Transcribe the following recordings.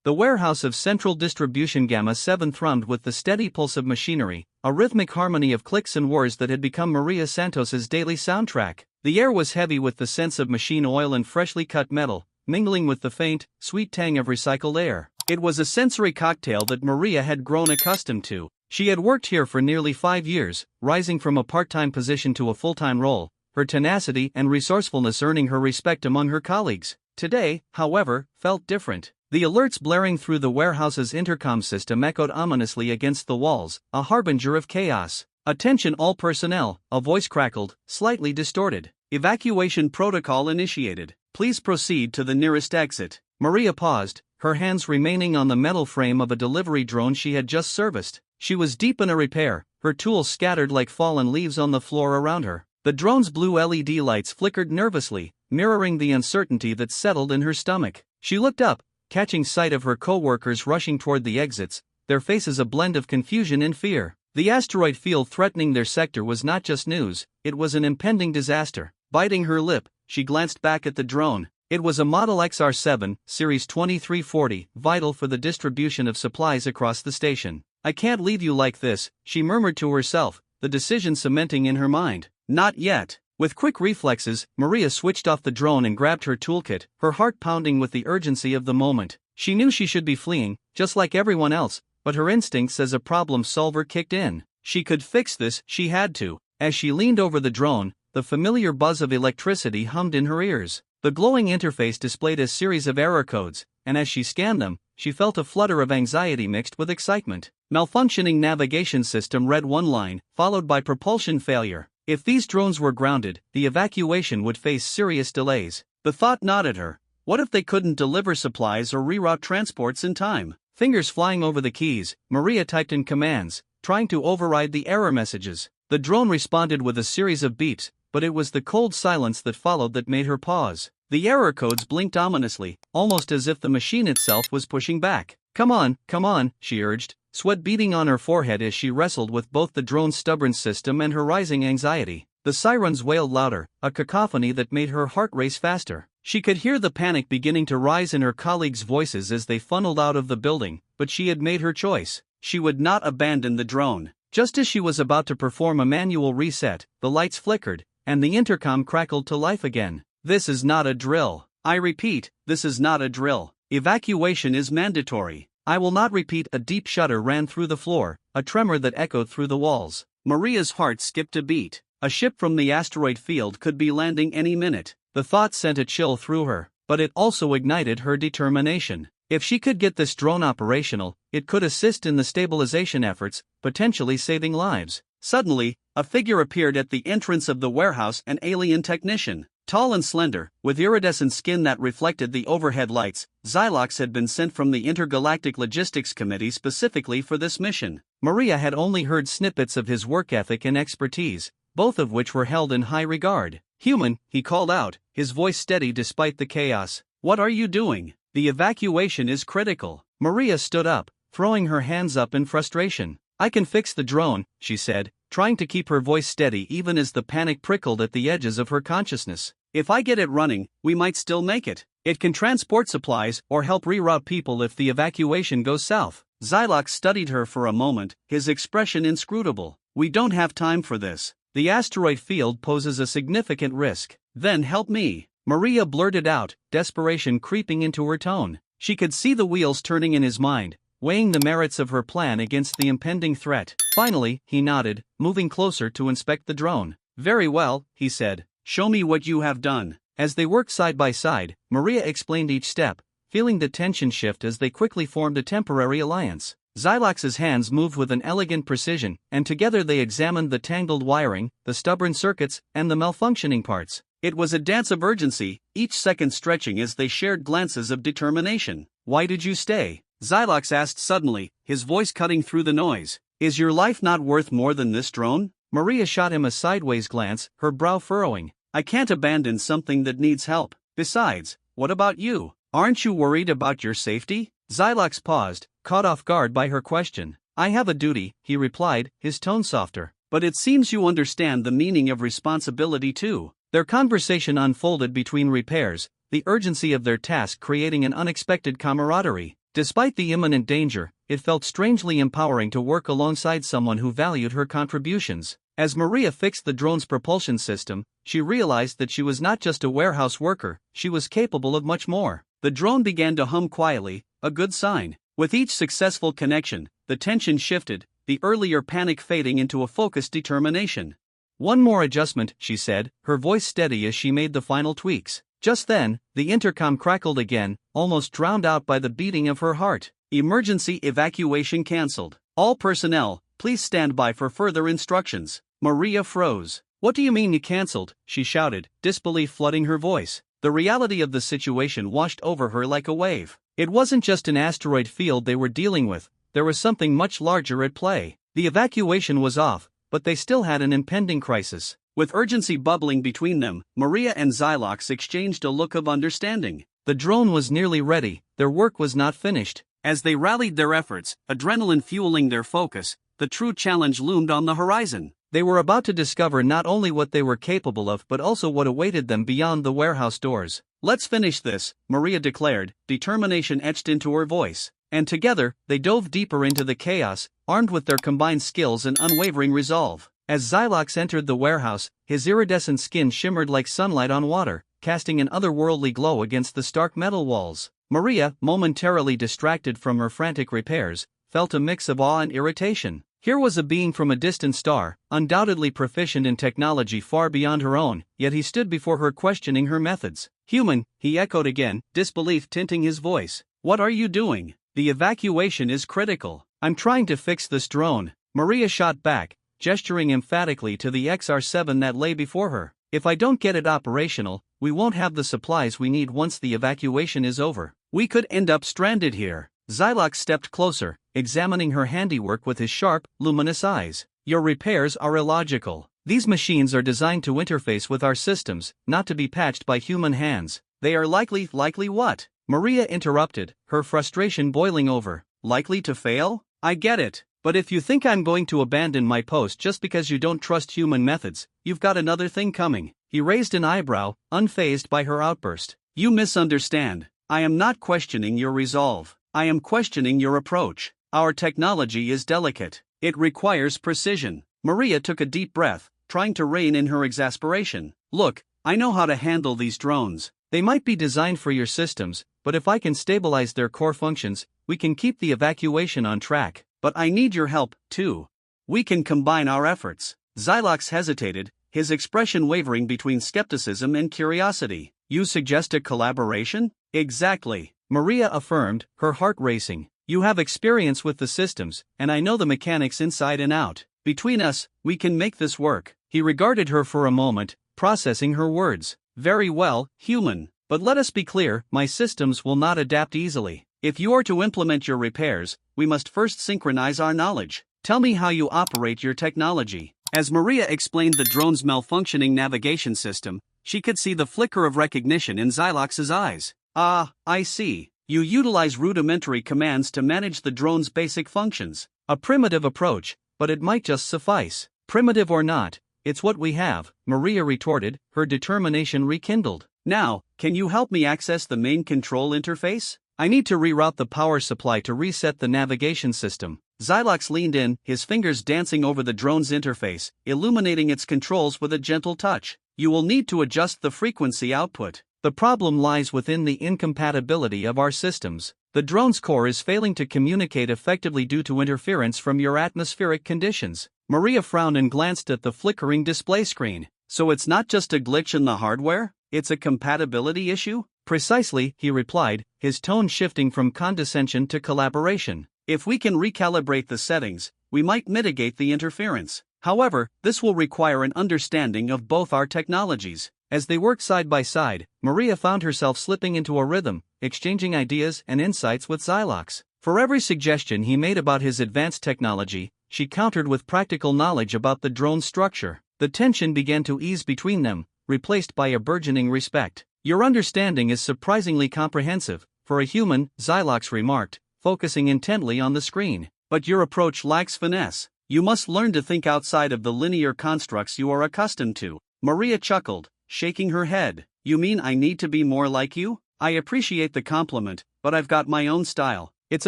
The warehouse of Central Distribution Gamma 7 thrummed with the steady pulse of machinery, a rhythmic harmony of clicks and whirs that had become Maria Santos's daily soundtrack. The air was heavy with the scents of machine oil and freshly cut metal, mingling with the faint, sweet tang of recycled air. It was a sensory cocktail that Maria had grown accustomed to. She had worked here for nearly 5 years, rising from a part-time position to a full-time role, her tenacity and resourcefulness earning her respect among her colleagues. Today, however, felt different. The alerts blaring through the warehouse's intercom system echoed ominously against the walls, a harbinger of chaos. "Attention all personnel," a voice crackled, slightly distorted. "Evacuation protocol initiated. Please proceed to the nearest exit." Maria paused, her hands remaining on the metal frame of a delivery drone she had just serviced. She was deep in a repair, her tools scattered like fallen leaves on the floor around her. The drone's blue LED lights flickered nervously, mirroring the uncertainty that settled in her stomach. She looked up, catching sight of her co-workers rushing toward the exits, their faces a blend of confusion and fear. The asteroid field threatening their sector was not just news, it was an impending disaster. Biting her lip, she glanced back at the drone. It was a Model XR7, Series 2340, vital for the distribution of supplies across the station. "I can't leave you like this," she murmured to herself, the decision cementing in her mind. "Not yet." With quick reflexes, Maria switched off the drone and grabbed her toolkit, her heart pounding with the urgency of the moment. She knew she should be fleeing, just like everyone else, but her instincts as a problem solver kicked in. She could fix this, she had to. As she leaned over the drone, the familiar buzz of electricity hummed in her ears. The glowing interface displayed a series of error codes, and as she scanned them, she felt a flutter of anxiety mixed with excitement. "Malfunctioning navigation system," read one line, followed by "propulsion failure." If these drones were grounded, the evacuation would face serious delays. The thought gnawed at her. What if they couldn't deliver supplies or reroute transports in time? Fingers flying over the keys, Maria typed in commands, trying to override the error messages. The drone responded with a series of beeps, but it was the cold silence that followed that made her pause. The error codes blinked ominously, almost as if the machine itself was pushing back. Come on," she urged, sweat beading on her forehead as she wrestled with both the drone's stubborn system and her rising anxiety. The sirens wailed louder, a cacophony that made her heart race faster. She could hear the panic beginning to rise in her colleagues' voices as they funneled out of the building, but she had made her choice. She would not abandon the drone. Just as she was about to perform a manual reset, the lights flickered, and the intercom crackled to life again. "This is not a drill. I repeat, this is not a drill. Evacuation is mandatory. I will not repeat." A deep shudder ran through the floor, a tremor that echoed through the walls. Maria's heart skipped a beat. A ship from the asteroid field could be landing any minute. The thought sent a chill through her, but it also ignited her determination. If she could get this drone operational, it could assist in the stabilization efforts, potentially saving lives. Suddenly, a figure appeared at the entrance of the warehouse, an alien technician. Tall and slender, with iridescent skin that reflected the overhead lights, Xylox had been sent from the Intergalactic Logistics Committee specifically for this mission. Maria had only heard snippets of his work ethic and expertise, both of which were held in high regard. "Human," he called out, his voice steady despite the chaos. "What are you doing? The evacuation is critical." Maria stood up, throwing her hands up in frustration. "I can fix the drone," she said, trying to keep her voice steady even as the panic prickled at the edges of her consciousness. "If I get it running, we might still make it. It can transport supplies or help reroute people if the evacuation goes south." Xylox studied her for a moment, his expression inscrutable. "We don't have time for this. The asteroid field poses a significant risk." "Then help me," Maria blurted out, desperation creeping into her tone. She could see the wheels turning in his mind, weighing the merits of her plan against the impending threat. Finally, he nodded, moving closer to inspect the drone. "Very well," he said. "Show me what you have done." As they worked side by side, Maria explained each step, feeling the tension shift as they quickly formed a temporary alliance. Xylox's hands moved with an elegant precision, and together they examined the tangled wiring, the stubborn circuits, and the malfunctioning parts. It was a dance of urgency, each second stretching as they shared glances of determination. "Why did you stay?" Xylox asked suddenly, his voice cutting through the noise. "Is your life not worth more than this drone?" Maria shot him a sideways glance, her brow furrowing. "I can't abandon something that needs help. Besides, what about you? Aren't you worried about your safety?" Xylox paused, caught off guard by her question. "I have a duty," he replied, his tone softer. "But it seems you understand the meaning of responsibility too." Their conversation unfolded between repairs, the urgency of their task creating an unexpected camaraderie. Despite the imminent danger, it felt strangely empowering to work alongside someone who valued her contributions. As Maria fixed the drone's propulsion system, she realized that she was not just a warehouse worker, she was capable of much more. The drone began to hum quietly, a good sign. With each successful connection, the tension shifted, the earlier panic fading into a focused determination. "One more adjustment," she said, her voice steady as she made the final tweaks. Just then, the intercom crackled again, almost drowned out by the beating of her heart. "Emergency evacuation cancelled. All personnel, please stand by for further instructions." Maria froze. "What do you mean you cancelled?" she shouted, disbelief flooding her voice. The reality of the situation washed over her like a wave. It wasn't just an asteroid field they were dealing with, there was something much larger at play. The evacuation was off, but they still had an impending crisis. With urgency bubbling between them, Maria and Xylox exchanged a look of understanding. The drone was nearly ready, their work was not finished. As they rallied their efforts, adrenaline fueling their focus, the true challenge loomed on the horizon. They were about to discover not only what they were capable of but also what awaited them beyond the warehouse doors. "Let's finish this," Maria declared, determination etched into her voice. And together, they dove deeper into the chaos, armed with their combined skills and unwavering resolve. As Xylox entered the warehouse, his iridescent skin shimmered like sunlight on water, casting an otherworldly glow against the stark metal walls. Maria, momentarily distracted from her frantic repairs, felt a mix of awe and irritation. Here was a being from a distant star, undoubtedly proficient in technology far beyond her own, yet he stood before her questioning her methods. "Human," he echoed again, disbelief tinting his voice. "What are you doing? The evacuation is critical." "I'm trying to fix this drone," Maria shot back, gesturing emphatically to the XR-7 that lay before her. "If I don't get it operational, we won't have the supplies we need once the evacuation is over. We could end up stranded here." Xylox stepped closer, examining her handiwork with his sharp, luminous eyes. "Your repairs are illogical. These machines are designed to interface with our systems, not to be patched by human hands." "They are likely what?" Maria interrupted, her frustration boiling over. "Likely to fail? I get it. But if you think I'm going to abandon my post just because you don't trust human methods, you've got another thing coming." He raised an eyebrow, unfazed by her outburst. "You misunderstand. I am not questioning your resolve. I am questioning your approach. Our technology is delicate. It requires precision." Maria took a deep breath, trying to rein in her exasperation. "Look, I know how to handle these drones. They might be designed for your systems, but if I can stabilize their core functions, we can keep the evacuation on track. But I need your help, too. We can combine our efforts." Xylox hesitated, his expression wavering between skepticism and curiosity. "You suggest a collaboration?" "Exactly," Maria affirmed, her heart racing. "You have experience with the systems, and I know the mechanics inside and out. Between us, we can make this work." He regarded her for a moment, processing her words. "Very well, human. But let us be clear, my systems will not adapt easily. If you are to implement your repairs, we must first synchronize our knowledge. Tell me how you operate your technology." As Maria explained the drone's malfunctioning navigation system, she could see the flicker of recognition in Xylox's eyes. "Ah, I see. You utilize rudimentary commands to manage the drone's basic functions. A primitive approach, but it might just suffice." "Primitive or not, it's what we have," Maria retorted, her determination rekindled. "Now, can you help me access the main control interface? I need to reroute the power supply to reset the navigation system." Xylox leaned in, his fingers dancing over the drone's interface, illuminating its controls with a gentle touch. "You will need to adjust the frequency output. The problem lies within the incompatibility of our systems. The drone's core is failing to communicate effectively due to interference from your atmospheric conditions." Maria frowned and glanced at the flickering display screen. "So it's not just a glitch in the hardware? It's a compatibility issue?" "Precisely," he replied, his tone shifting from condescension to collaboration. "If we can recalibrate the settings, we might mitigate the interference. However, this will require an understanding of both our technologies." As they worked side by side, Maria found herself slipping into a rhythm, exchanging ideas and insights with Xylox. For every suggestion he made about his advanced technology, she countered with practical knowledge about the drone's structure. The tension began to ease between them, replaced by a burgeoning respect. "Your understanding is surprisingly comprehensive, for a human," Xylox remarked, focusing intently on the screen. "But your approach lacks finesse. You must learn to think outside of the linear constructs you are accustomed to." Maria chuckled, shaking her head. "You mean I need to be more like you? I appreciate the compliment, but I've got my own style. It's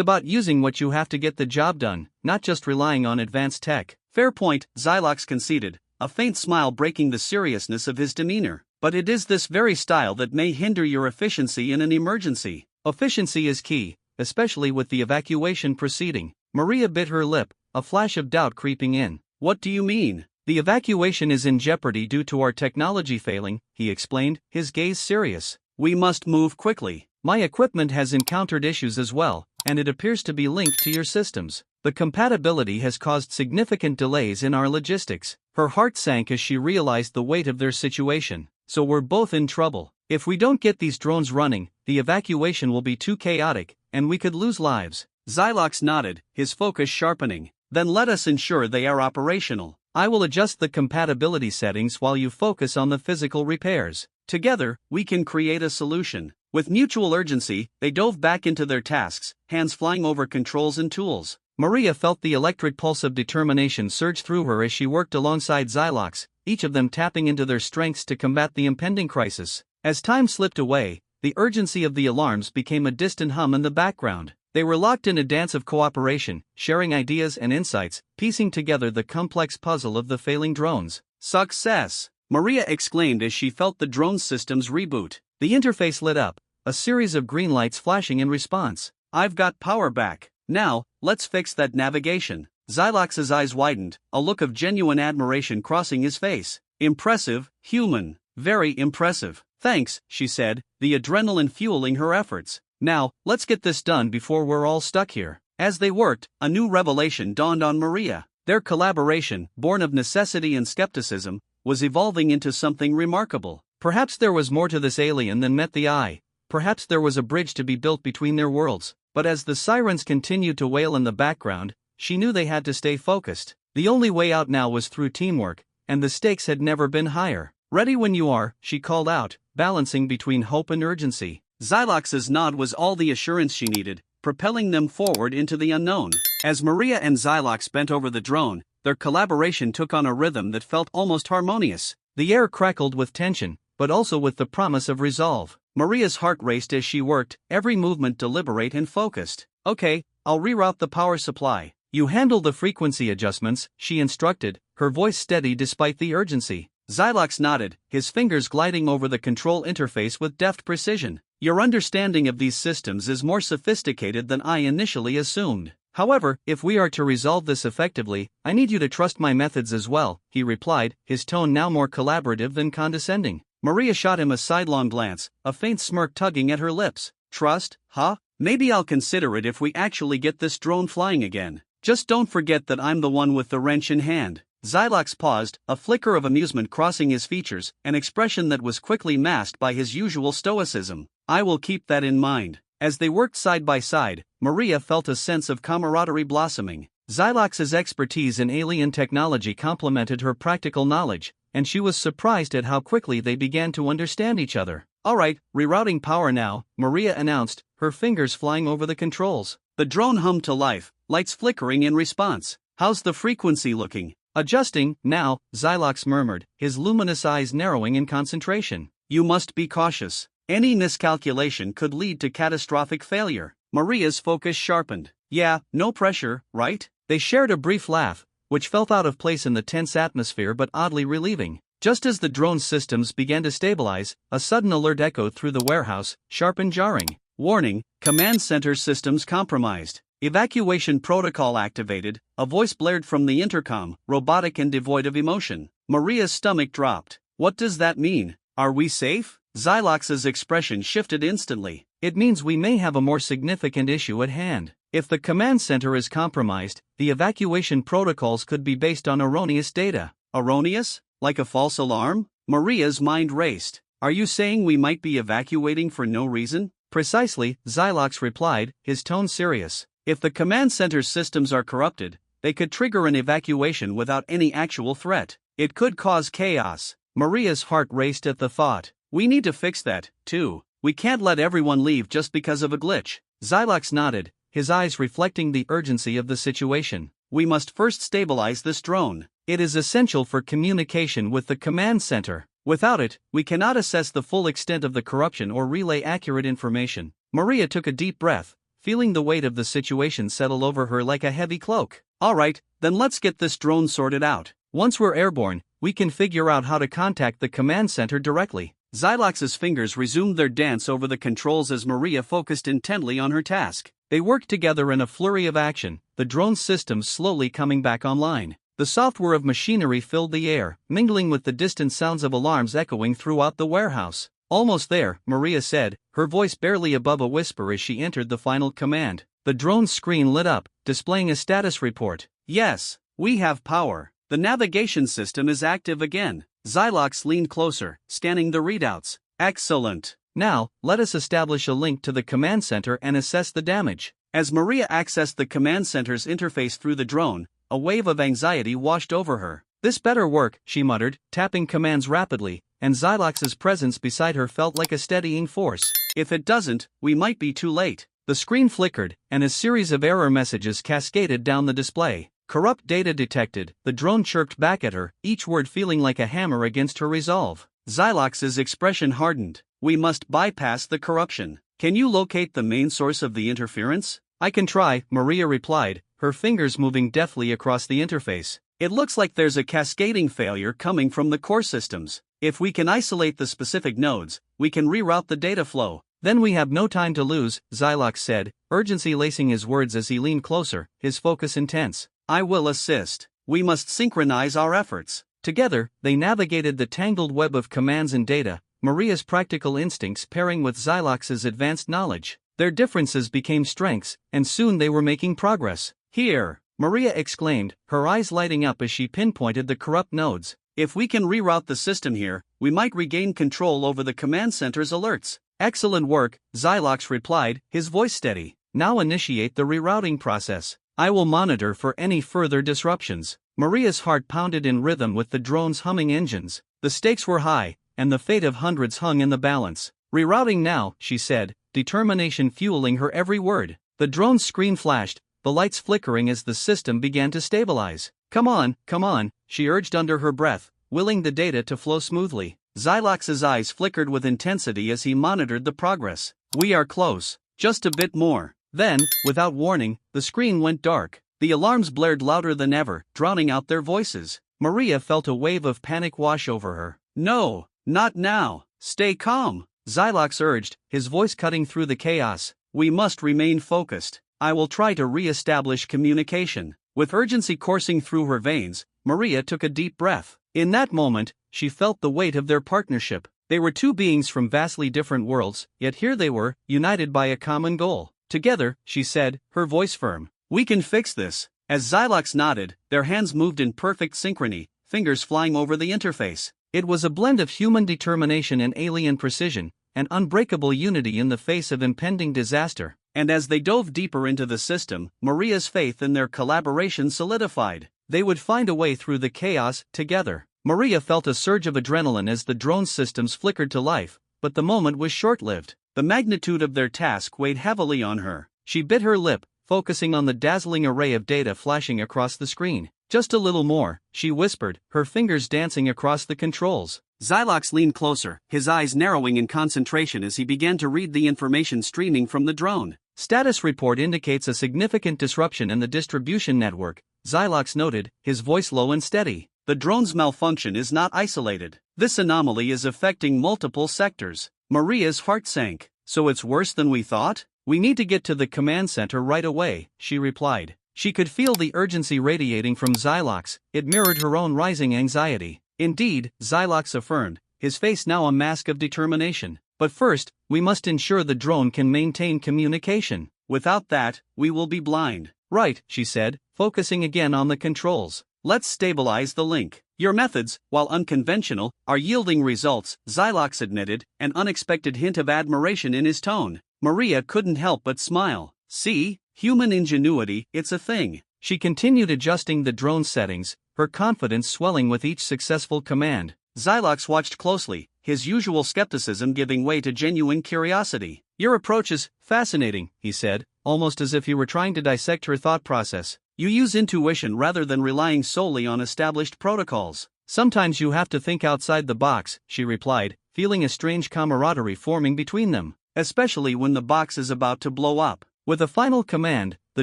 about using what you have to get the job done, not just relying on advanced tech. Fair point, Xylox conceded, a faint smile breaking the seriousness of his demeanor. But it is this very style that may hinder your efficiency in an emergency. Efficiency is key, especially with the evacuation proceeding. Maria bit her lip, a flash of doubt creeping in. What do you mean? The evacuation is in jeopardy due to our technology failing, he explained, his gaze serious. We must move quickly. My equipment has encountered issues as well, and it appears to be linked to your systems. The compatibility has caused significant delays in our logistics. Her heart sank as she realized the weight of their situation. So we're both in trouble. If we don't get these drones running, the evacuation will be too chaotic, and we could lose lives. Xylox nodded, his focus sharpening. Then let us ensure they are operational. I will adjust the compatibility settings while you focus on the physical repairs. Together, we can create a solution. With mutual urgency, they dove back into their tasks, hands flying over controls and tools. Maria felt the electric pulse of determination surge through her as she worked alongside Xylox, each of them tapping into their strengths to combat the impending crisis. As time slipped away, the urgency of the alarms became a distant hum in the background. They were locked in a dance of cooperation, sharing ideas and insights, piecing together the complex puzzle of the failing drones. Success! Maria exclaimed as she felt the drone system's reboot. The interface lit up, a series of green lights flashing in response. I've got power back. Now, let's fix that navigation. Xylox's eyes widened, a look of genuine admiration crossing his face. Impressive, human, very impressive. Thanks, she said, the adrenaline fueling her efforts. Now, let's get this done before we're all stuck here. As they worked, a new revelation dawned on Maria. Their collaboration, born of necessity and skepticism, was evolving into something remarkable. Perhaps there was more to this alien than met the eye. Perhaps there was a bridge to be built between their worlds. But as the sirens continued to wail in the background, she knew they had to stay focused. The only way out now was through teamwork, and the stakes had never been higher. Ready when you are, she called out, balancing between hope and urgency. Xylox's nod was all the assurance she needed, propelling them forward into the unknown. As Maria and Xylox bent over the drone, their collaboration took on a rhythm that felt almost harmonious. The air crackled with tension, but also with the promise of resolve. Maria's heart raced as she worked, every movement deliberate and focused. Okay, I'll reroute the power supply. You handle the frequency adjustments, she instructed, her voice steady despite the urgency. Xylox nodded, his fingers gliding over the control interface with deft precision. Your understanding of these systems is more sophisticated than I initially assumed. However, if we are to resolve this effectively, I need you to trust my methods as well, he replied, his tone now more collaborative than condescending. Maria shot him a sidelong glance, a faint smirk tugging at her lips. Trust, huh? Maybe I'll consider it if we actually get this drone flying again. Just don't forget that I'm the one with the wrench in hand. Xylox paused, a flicker of amusement crossing his features, an expression that was quickly masked by his usual stoicism. I will keep that in mind. As they worked side by side, Maria felt a sense of camaraderie blossoming. Xylox's expertise in alien technology complemented her practical knowledge, and she was surprised at how quickly they began to understand each other. All right, rerouting power now, Maria announced, her fingers flying over the controls. The drone hummed to life, lights flickering in response. How's the frequency looking? Adjusting, now, Xylox murmured, his luminous eyes narrowing in concentration. You must be cautious. Any miscalculation could lead to catastrophic failure. Maria's focus sharpened. Yeah, no pressure, right? They shared a brief laugh, which felt out of place in the tense atmosphere but oddly relieving. Just as the drone's systems began to stabilize, a sudden alert echoed through the warehouse, sharp and jarring. Warning, command center systems compromised. Evacuation protocol activated, a voice blared from the intercom, robotic and devoid of emotion. Maria's stomach dropped. What does that mean? Are we safe? Xylox's expression shifted instantly. It means we may have a more significant issue at hand. If the command center is compromised, the evacuation protocols could be based on erroneous data. Erroneous? Like a false alarm? Maria's mind raced. Are you saying we might be evacuating for no reason? Precisely, Xylox replied, his tone serious. If the command center's systems are corrupted, they could trigger an evacuation without any actual threat. It could cause chaos. Maria's heart raced at the thought. We need to fix that, too. We can't let everyone leave just because of a glitch. Xylox nodded, his eyes reflecting the urgency of the situation. We must first stabilize this drone. It is essential for communication with the command center. Without it, we cannot assess the full extent of the corruption or relay accurate information. Maria took a deep breath, feeling the weight of the situation settle over her like a heavy cloak. Alright, then let's get this drone sorted out. Once we're airborne, we can figure out how to contact the command center directly. Xylox's fingers resumed their dance over the controls as Maria focused intently on her task. They worked together in a flurry of action, the drone's systems slowly coming back online. The software of machinery filled the air, mingling with the distant sounds of alarms echoing throughout the warehouse. Almost there, Maria said, her voice barely above a whisper as she entered the final command. The drone's screen lit up, displaying a status report. Yes, we have power. The navigation system is active again. Xylox leaned closer, scanning the readouts. Excellent. Now, let us establish a link to the command center and assess the damage. As Maria accessed the command center's interface through the drone, a wave of anxiety washed over her. This better work, she muttered, tapping commands rapidly, and Xylox's presence beside her felt like a steadying force. If it doesn't, we might be too late. The screen flickered, and a series of error messages cascaded down the display. Corrupt data detected, the drone chirped back at her, each word feeling like a hammer against her resolve. Xylox's expression hardened. We must bypass the corruption. Can you locate the main source of the interference? I can try, Maria replied, her fingers moving deftly across the interface. It looks like there's a cascading failure coming from the core systems. If we can isolate the specific nodes, we can reroute the data flow. Then we have no time to lose, Xylox said, urgency lacing his words as he leaned closer, his focus intense. I will assist. We must synchronize our efforts. Together, they navigated the tangled web of commands and data, Maria's practical instincts pairing with Xylox's advanced knowledge. Their differences became strengths, and soon they were making progress. Here, Maria exclaimed, her eyes lighting up as she pinpointed the corrupt nodes. If we can reroute the system here, we might regain control over the command center's alerts. Excellent work, Xylox replied, his voice steady. Now initiate the rerouting process. I will monitor for any further disruptions. Maria's heart pounded in rhythm with the drone's humming engines. The stakes were high, and the fate of hundreds hung in the balance. Rerouting now, she said, determination fueling her every word. The drone's screen flashed, the lights flickering as the system began to stabilize. Come on, she urged under her breath, willing the data to flow smoothly. Xylox's eyes flickered with intensity as he monitored the progress. We are close. Just a bit more. Then, without warning, the screen went dark. The alarms blared louder than ever, drowning out their voices. Maria felt a wave of panic wash over her. No, not now. Stay calm, Xylox urged, his voice cutting through the chaos. We must remain focused. I will try to re-establish communication. With urgency coursing through her veins, Maria took a deep breath. In that moment, she felt the weight of their partnership. They were two beings from vastly different worlds, yet here they were, united by a common goal. Together, she said, her voice firm. We can fix this. As Xylox nodded, their hands moved in perfect synchrony, fingers flying over the interface. It was a blend of human determination and alien precision, an unbreakable unity in the face of impending disaster. And as they dove deeper into the system, Maria's faith in their collaboration solidified. They would find a way through the chaos, together. Maria felt a surge of adrenaline as the drone systems flickered to life, but the moment was short-lived. The magnitude of their task weighed heavily on her. She bit her lip, focusing on the dazzling array of data flashing across the screen. Just a little more, she whispered, her fingers dancing across the controls. Xylox leaned closer, his eyes narrowing in concentration as he began to read the information streaming from the drone. Status report indicates a significant disruption in the distribution network, Xylox noted, his voice low and steady. The drone's malfunction is not isolated. This anomaly is affecting multiple sectors. Maria's heart sank. So it's worse than we thought? We need to get to the command center right away, she replied. She could feel the urgency radiating from Xylox, it mirrored her own rising anxiety. Indeed, Xylox affirmed, his face now a mask of determination. But first, we must ensure the drone can maintain communication. Without that, we will be blind. Right, she said, focusing again on the controls. Let's stabilize the link. Your methods, while unconventional, are yielding results, Xylox admitted, an unexpected hint of admiration in his tone. Maria couldn't help but smile. See, human ingenuity, it's a thing. She continued adjusting the drone settings, her confidence swelling with each successful command. Xylox watched closely, his usual skepticism giving way to genuine curiosity. Your approach is fascinating, he said, almost as if he were trying to dissect her thought process. You use intuition rather than relying solely on established protocols. Sometimes you have to think outside the box, she replied, feeling a strange camaraderie forming between them. Especially when the box is about to blow up. With a final command, the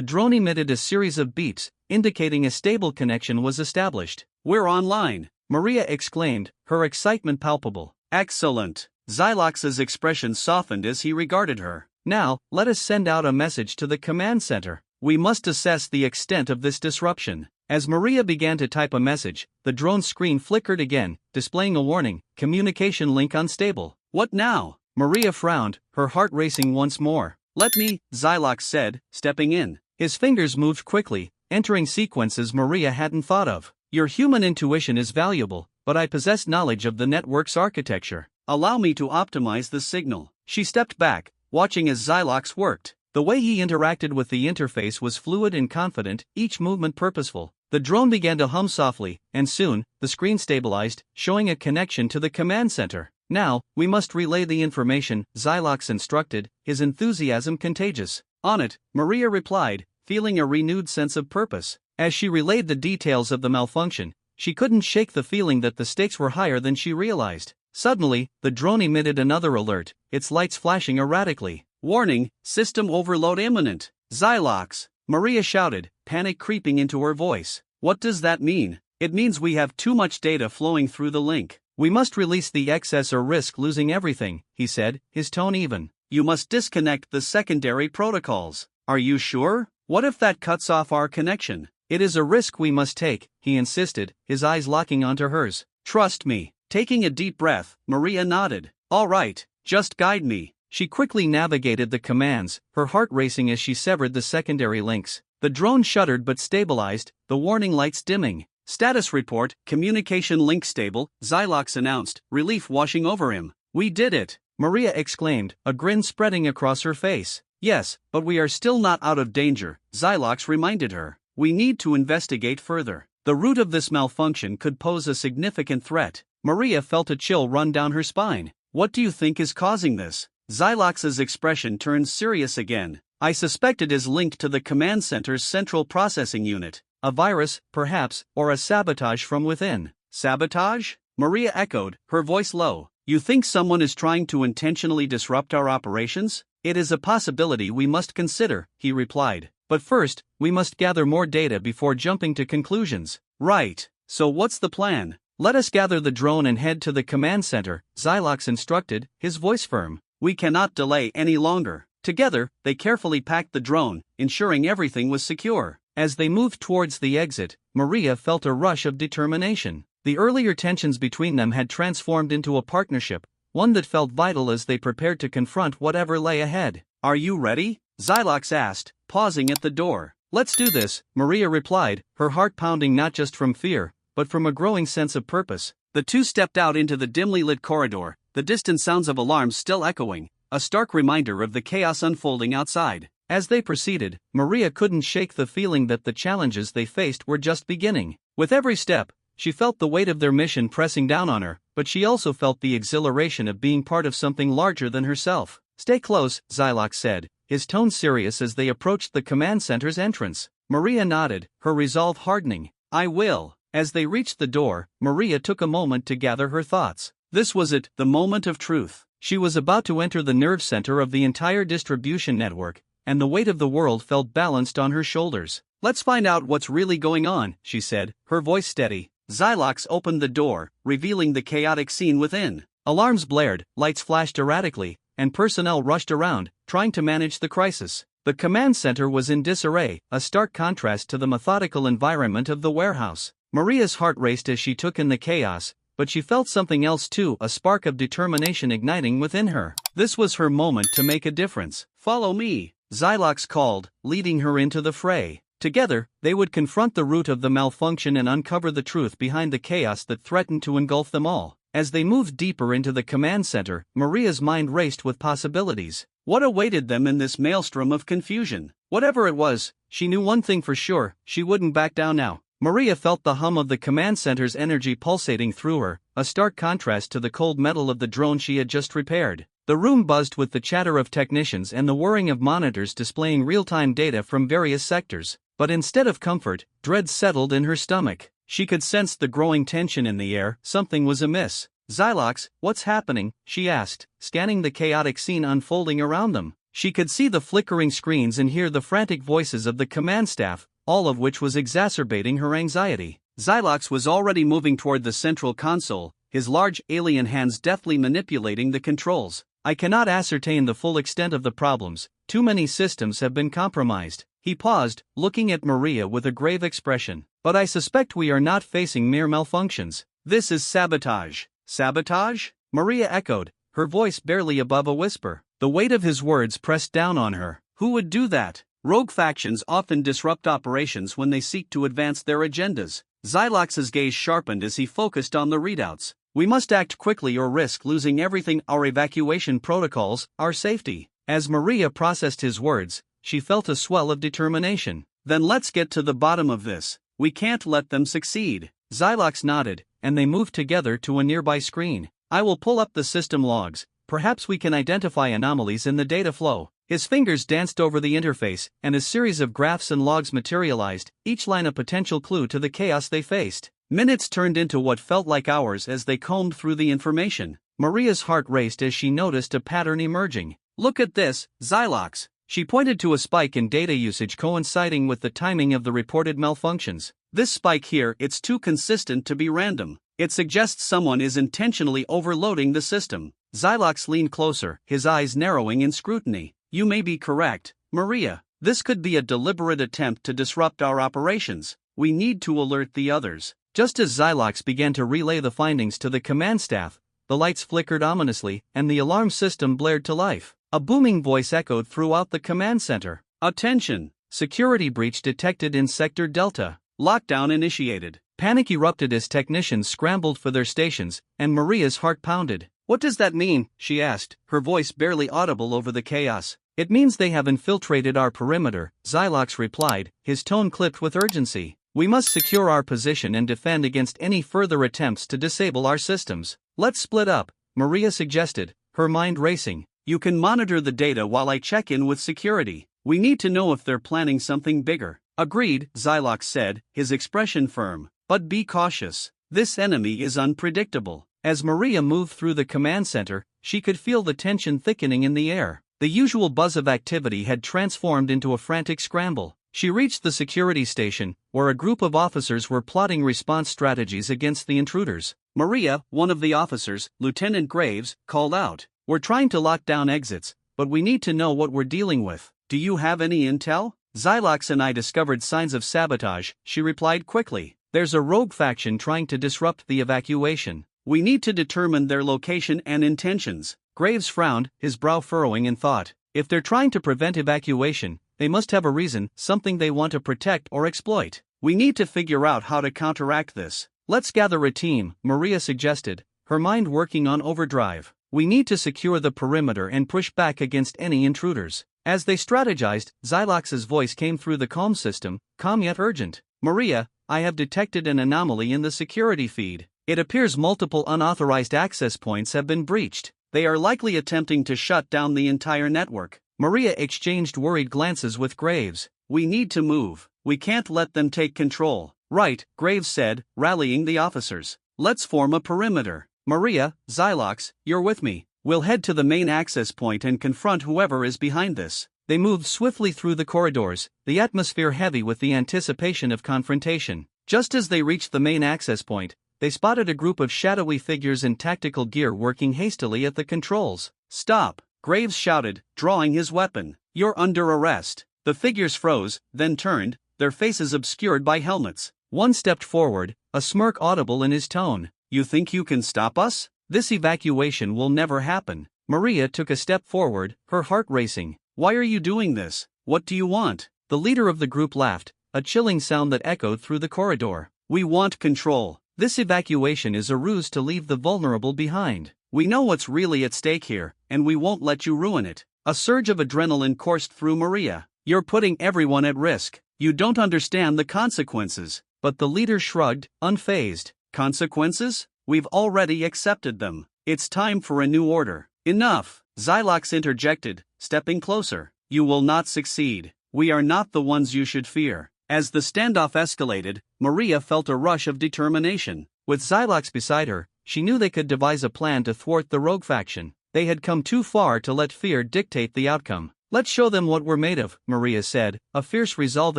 drone emitted a series of beeps, indicating a stable connection was established. "We're online," Maria exclaimed, her excitement palpable. "Excellent." Xylox's expression softened as he regarded her. "Now, let us send out a message to the command center. We must assess the extent of this disruption." As Maria began to type a message, the drone's screen flickered again, displaying a warning, "Communication link unstable." "What now?" Maria frowned, her heart racing once more. "Let me," Xylox said, stepping in. His fingers moved quickly, entering sequences Maria hadn't thought of. "Your human intuition is valuable, but I possess knowledge of the network's architecture. Allow me to optimize the signal." She stepped back, watching as Xylox worked. The way he interacted with the interface was fluid and confident, each movement purposeful. The drone began to hum softly, and soon, the screen stabilized, showing a connection to the command center. "Now, we must relay the information," Xylox instructed, his enthusiasm contagious. "On it," Maria replied, feeling a renewed sense of purpose. As she relayed the details of the malfunction, she couldn't shake the feeling that the stakes were higher than she realized. Suddenly, the drone emitted another alert, its lights flashing erratically. "Warning, system overload imminent." "Xylox," Maria shouted, panic creeping into her voice. "What does that mean?" "It means we have too much data flowing through the link. We must release the excess or risk losing everything," he said, his tone even. "You must disconnect the secondary protocols." "Are you sure? What if that cuts off our connection?" "It is a risk we must take," he insisted, his eyes locking onto hers. "Trust me." Taking a deep breath, Maria nodded. "All right, just guide me." She quickly navigated the commands, her heart racing as she severed the secondary links. The drone shuddered but stabilized, the warning lights dimming. "Status report, communication link stable," Xylox announced, relief washing over him. "We did it," Maria exclaimed, a grin spreading across her face. "Yes, but we are still not out of danger," Xylox reminded her. "We need to investigate further. The root of this malfunction could pose a significant threat." Maria felt a chill run down her spine. "What do you think is causing this?" Xylox's expression turned serious again. "I suspect it is linked to the command center's central processing unit. A virus, perhaps, or a sabotage from within." "Sabotage?" Maria echoed, her voice low. "You think someone is trying to intentionally disrupt our operations?" "It is a possibility we must consider," he replied. "But first, we must gather more data before jumping to conclusions." "Right. So what's the plan?" "Let us gather the drone and head to the command center," Xylox instructed, his voice firm. "We cannot delay any longer." Together, they carefully packed the drone, ensuring everything was secure. As they moved towards the exit, Maria felt a rush of determination. The earlier tensions between them had transformed into a partnership, one that felt vital as they prepared to confront whatever lay ahead. "Are you ready?" Xylox asked, pausing at the door. "Let's do this," Maria replied, her heart pounding not just from fear, but from a growing sense of purpose. The two stepped out into the dimly lit corridor, the distant sounds of alarms still echoing, a stark reminder of the chaos unfolding outside. As they proceeded, Maria couldn't shake the feeling that the challenges they faced were just beginning. With every step, she felt the weight of their mission pressing down on her, but she also felt the exhilaration of being part of something larger than herself. "Stay close," Xylox said, his tone serious as they approached the command center's entrance. Maria nodded, her resolve hardening. "I will." As they reached the door, Maria took a moment to gather her thoughts. This was it, the moment of truth. She was about to enter the nerve center of the entire distribution network, and the weight of the world felt balanced on her shoulders. "Let's find out what's really going on," she said, her voice steady. Xylox opened the door, revealing the chaotic scene within. Alarms blared, lights flashed erratically, and personnel rushed around, trying to manage the crisis. The command center was in disarray, a stark contrast to the methodical environment of the warehouse. Maria's heart raced as she took in the chaos, but she felt something else too, a spark of determination igniting within her. This was her moment to make a difference. "Follow me," Xylox called, leading her into the fray. Together, they would confront the root of the malfunction and uncover the truth behind the chaos that threatened to engulf them all. As they moved deeper into the command center, Maria's mind raced with possibilities. What awaited them in this maelstrom of confusion? Whatever it was, she knew one thing for sure: she wouldn't back down now. Maria felt the hum of the command center's energy pulsating through her, a stark contrast to the cold metal of the drone she had just repaired. The room buzzed with the chatter of technicians and the whirring of monitors displaying real-time data from various sectors. But instead of comfort, dread settled in her stomach. She could sense the growing tension in the air, something was amiss. "Xylox, what's happening?" she asked, scanning the chaotic scene unfolding around them. She could see the flickering screens and hear the frantic voices of the command staff, all of which was exacerbating her anxiety. Xylox was already moving toward the central console, his large alien hands deftly manipulating the controls. I cannot ascertain the full extent of the problems, too many systems have been compromised. He paused, looking at Maria with a grave expression. But I suspect we are not facing mere malfunctions. This is sabotage. Sabotage? Maria echoed, her voice barely above a whisper. The weight of his words pressed down on her. Who would do that? Rogue factions often disrupt operations when they seek to advance their agendas. Xylox's gaze sharpened as he focused on the readouts. We must act quickly or risk losing everything: our evacuation protocols, our safety. As Maria processed his words, she felt a swell of determination. Then let's get to the bottom of this. We can't let them succeed. Xylox nodded, and they moved together to a nearby screen. I will pull up the system logs. Perhaps we can identify anomalies in the data flow. His fingers danced over the interface, and a series of graphs and logs materialized, each line a potential clue to the chaos they faced. Minutes turned into what felt like hours as they combed through the information. Maria's heart raced as she noticed a pattern emerging. Look at this, Xylox. She pointed to a spike in data usage coinciding with the timing of the reported malfunctions. This spike here, it's too consistent to be random. It suggests someone is intentionally overloading the system. Xylox leaned closer, his eyes narrowing in scrutiny. You may be correct, Maria. This could be a deliberate attempt to disrupt our operations. We need to alert the others. Just as Xylox began to relay the findings to the command staff, the lights flickered ominously, and the alarm system blared to life. A booming voice echoed throughout the command center. Attention! Security breach detected in Sector Delta. Lockdown initiated. Panic erupted as technicians scrambled for their stations, and Maria's heart pounded. What does that mean? She asked, her voice barely audible over the chaos. It means they have infiltrated our perimeter, Xylox replied, his tone clipped with urgency. We must secure our position and defend against any further attempts to disable our systems. Let's split up, Maria suggested, her mind racing. You can monitor the data while I check in with security. We need to know if they're planning something bigger. Agreed, Xylox said, his expression firm. But be cautious. This enemy is unpredictable. As Maria moved through the command center, she could feel the tension thickening in the air. The usual buzz of activity had transformed into a frantic scramble. She reached the security station, where a group of officers were plotting response strategies against the intruders. Maria, one of the officers, Lieutenant Graves, called out. We're trying to lock down exits, but we need to know what we're dealing with. Do you have any intel? Xylox and I discovered signs of sabotage, she replied quickly. There's a rogue faction trying to disrupt the evacuation. We need to determine their location and intentions. Graves frowned, his brow furrowing in thought. If they're trying to prevent evacuation, they must have a reason, something they want to protect or exploit. We need to figure out how to counteract this. Let's gather a team, Maria suggested, her mind working on overdrive. We need to secure the perimeter and push back against any intruders. As they strategized, Xylox's voice came through the comm system, calm yet urgent. Maria, I have detected an anomaly in the security feed. It appears multiple unauthorized access points have been breached. They are likely attempting to shut down the entire network. Maria exchanged worried glances with Graves. We need to move. We can't let them take control. Right, Graves said, rallying the officers. Let's form a perimeter. Maria, Xylox, you're with me. We'll head to the main access point and confront whoever is behind this. They moved swiftly through the corridors, the atmosphere heavy with the anticipation of confrontation. Just as they reached the main access point, they spotted a group of shadowy figures in tactical gear working hastily at the controls. Stop! Graves shouted, drawing his weapon. You're under arrest. The figures froze, then turned, their faces obscured by helmets. One stepped forward, a smirk audible in his tone. You think you can stop us? This evacuation will never happen. Maria took a step forward, her heart racing. Why are you doing this? What do you want? The leader of the group laughed, a chilling sound that echoed through the corridor. We want control. This evacuation is a ruse to leave the vulnerable behind. We know what's really at stake here, and we won't let you ruin it. A surge of adrenaline coursed through Maria. You're putting everyone at risk. You don't understand the consequences. But the leader shrugged, unfazed. Consequences? We've already accepted them. It's time for a new order. Enough! Xylox interjected, stepping closer. You will not succeed. We are not the ones you should fear. As the standoff escalated, Maria felt a rush of determination. With Xylox beside her, she knew they could devise a plan to thwart the rogue faction. They had come too far to let fear dictate the outcome. Let's show them what we're made of, Maria said, a fierce resolve